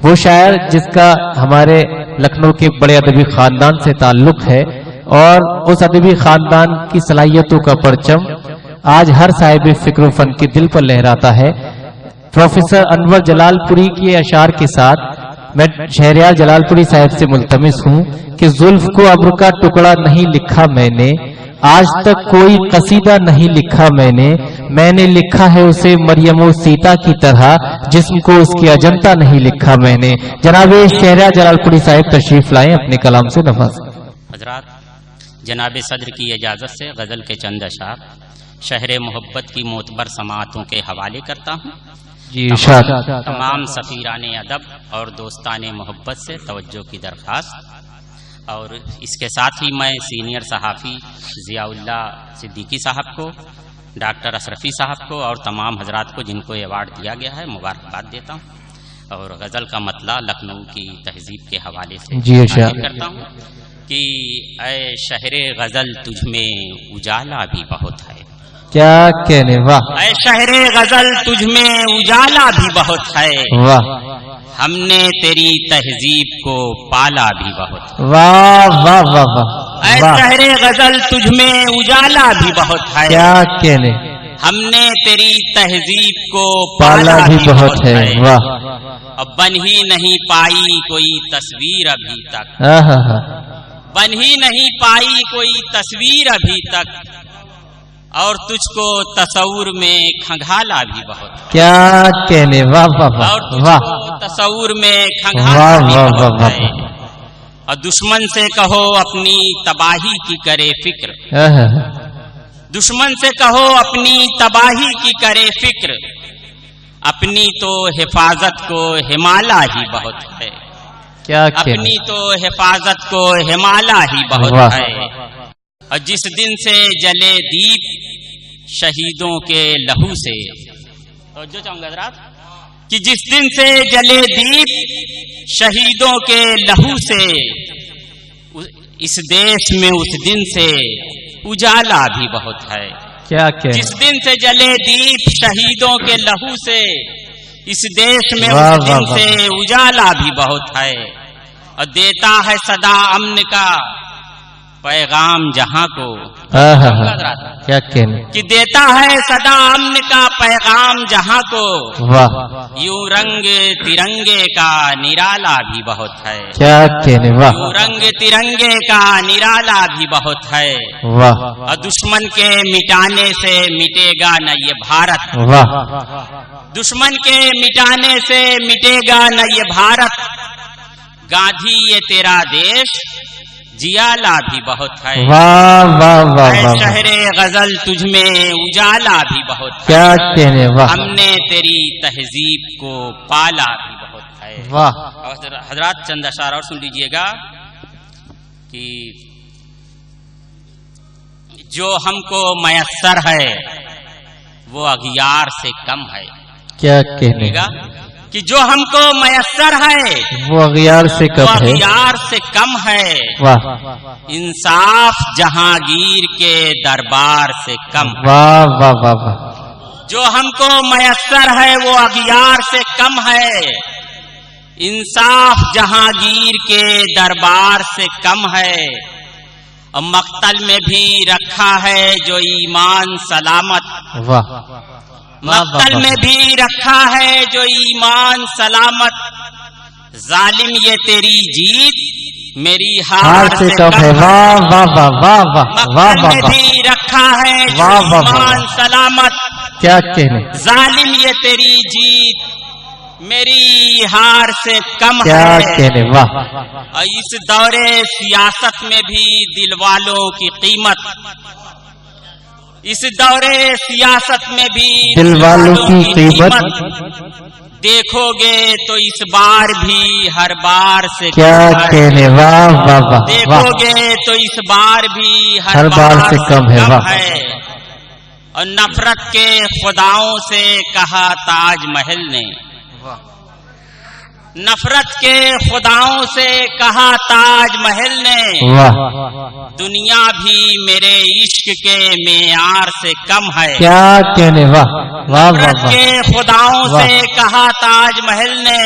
وہ شاعر جس کا ہمارے لکھنؤ کے بڑے ادبی خاندان سے تعلق ہے، اور اس ادبی خاندان کی صلاحیتوں کا پرچم آج ہر صاحب فکر و فن کے دل پر لہراتا ہے۔ پروفیسر انور جلال پوری کے اشعار کے ساتھ میں شہریار جلال پوری صاحب سے ملتمس ہوں کہ زلف کو ابر کا ٹکڑا نہیں لکھا میں نے، آج تک کوئی قصیدہ نہیں لکھا میں نے لکھا ہے اسے مریم و سیتا کی طرح، جسم کو اس کی اجنتا نہیں لکھا میں نے۔ جناب شہریار جلال پوری صاحب تشریف لائیں، اپنے کلام سے نوازیں۔ حضرات، جناب صدر کی اجازت سے غزل کے چند اشعار شہر محبت کی معتبر سماعتوں کے حوالے کرتا ہوں۔ جی، تمام سفیران ادب اور دوستان محبت سے توجہ کی درخواست، اور اس کے ساتھ ہی میں سینئر صحافی ضیاء اللہ صدیقی صاحب کو، ڈاکٹر اشرفی صاحب کو اور تمام حضرات کو جن کو ایوارڈ دیا گیا ہے مبارکباد دیتا ہوں، اور غزل کا مطلع لکھنؤ کی تہذیب کے حوالے سے کرتا ہوں کہ اے شہر غزل تجھ میں اجالا بھی بہت ہے۔ کیا کہنے، واہ! اے شہر غزل تجھ میں اجالا بھی بہت ہے، واہ! ہم نے تیری تہذیب کو پالا بھی بہت ہے۔ واہ واہ واہ واہ! اے شہر غزل تجھ میں اجالا بھی بہت ہے، کیا کہنے، ہم نے تیری تہذیب کو پالا بھی بہت ہے۔ واہ! اب بن ہی نہیں پائی کوئی تصویر ابھی تک، بن ہی نہیں پائی کوئی تصویر ابھی تک، اور تجھ کو تصور میں کھنگالا بھی بہت ہے۔ کیا کہنے، واہ واہ اور تجھ واہ! کو تصور میں کھنگالا بھی بہت ہے، اور دشمن سے کہو اپنی تباہی کی کرے فکر، دشمن سے کہو اپنی تباہی کی کرے فکر، اپنی تو حفاظت کو ہمالا ہی بہت ہے، کیا اپنی تو حفاظت کو ہمالا ہی بہت ہے۔ اور جس دن سے جلے دیپ شہیدوں کے لہو سے، توجہ چاہوں گا حضرات، کہ جس دن سے جلے دیپ شہیدوں کے لہو سے، اس دیش میں اس دن سے اجالا بھی بہت ہے۔ کیا جس دن سے جلے دیپ شہیدوں کے لہو سے، اس دیش میں اس دن سے اجالا بھی بہت ہے، اور دیتا ہے صدا امن کا پیغام جہاں کو، کیا کہنے، کہ دیتا ہے صدا امن کا پیغام جہاں کو، واہ! یوں رنگ ترنگے کا نرالا بھی بہت ہے، کیا کہنے، واہ! یوں رنگ ترنگے کا نرالا بھی بہت ہے، واہ! اور دشمن کے مٹانے سے مٹے گا نہ یہ بھارت، واہ! دشمن کے مٹانے سے مٹے گا نہ یہ بھارت، گاندھی یہ تیرا دیش جیالا بھی بہت ہے، واہ واہ واہ! شہر غزل تجھ میں اجالا بھی بہت ہے، کیا کہنے، واہ! ہم نے تیری تہذیب کو پالا بھی بہت ہے۔ واہ! حضرات چند اشعار اور سن لیجئے گا کہ جو ہم کو میسر ہے وہ اغیار سے کم ہے، کیا کہنے گا کہ جو ہم کو میسر ہے وہ اغیار سے کم ہے، اغیار سے کم ہے، واہ! انصاف جہانگیر کے دربار سے کم ہے، واہ واہ واہ واہ! جو ہم کو میسر ہے وہ اغیار سے کم ہے، انصاف جہانگیر کے دربار سے کم ہے، اور مقتل میں بھی رکھا ہے جو ایمان سلامت، واہ! مقتل میں بھی رکھا ہے جو ایمان سلامت، ظالم یہ تیری جیت میری ہار سے کم ہے، واہ واہ واہ واہ واہ! مقتل میں بھی رکھا ہے جو ایمان سلامت، کیا کہنے، ظالم یہ تیری جیت میری ہار سے کم ہے، کیا کہنے، واہ! اور اس دور سیاست میں بھی دل والوں کی قیمت، اس دور سیاست میں بھی دل والوں کی قیمت دیکھو گے تو اس بار بھی ہر بار سے کیا کہنے، واہ واہ واہ! دیکھو گے تو اس بار بھی ہر بار سے کم ہے، واہ! اور نفرت کے خداؤں سے کہا تاج محل نے، نفرت کے خداؤں سے کہا تاج محل نے، واہ! دنیا بھی میرے عشق کے معیار سے کم ہے، کیا کہنے، واہ واہ واہ! نفرت کے خداؤں سے کہا تاج محل نے،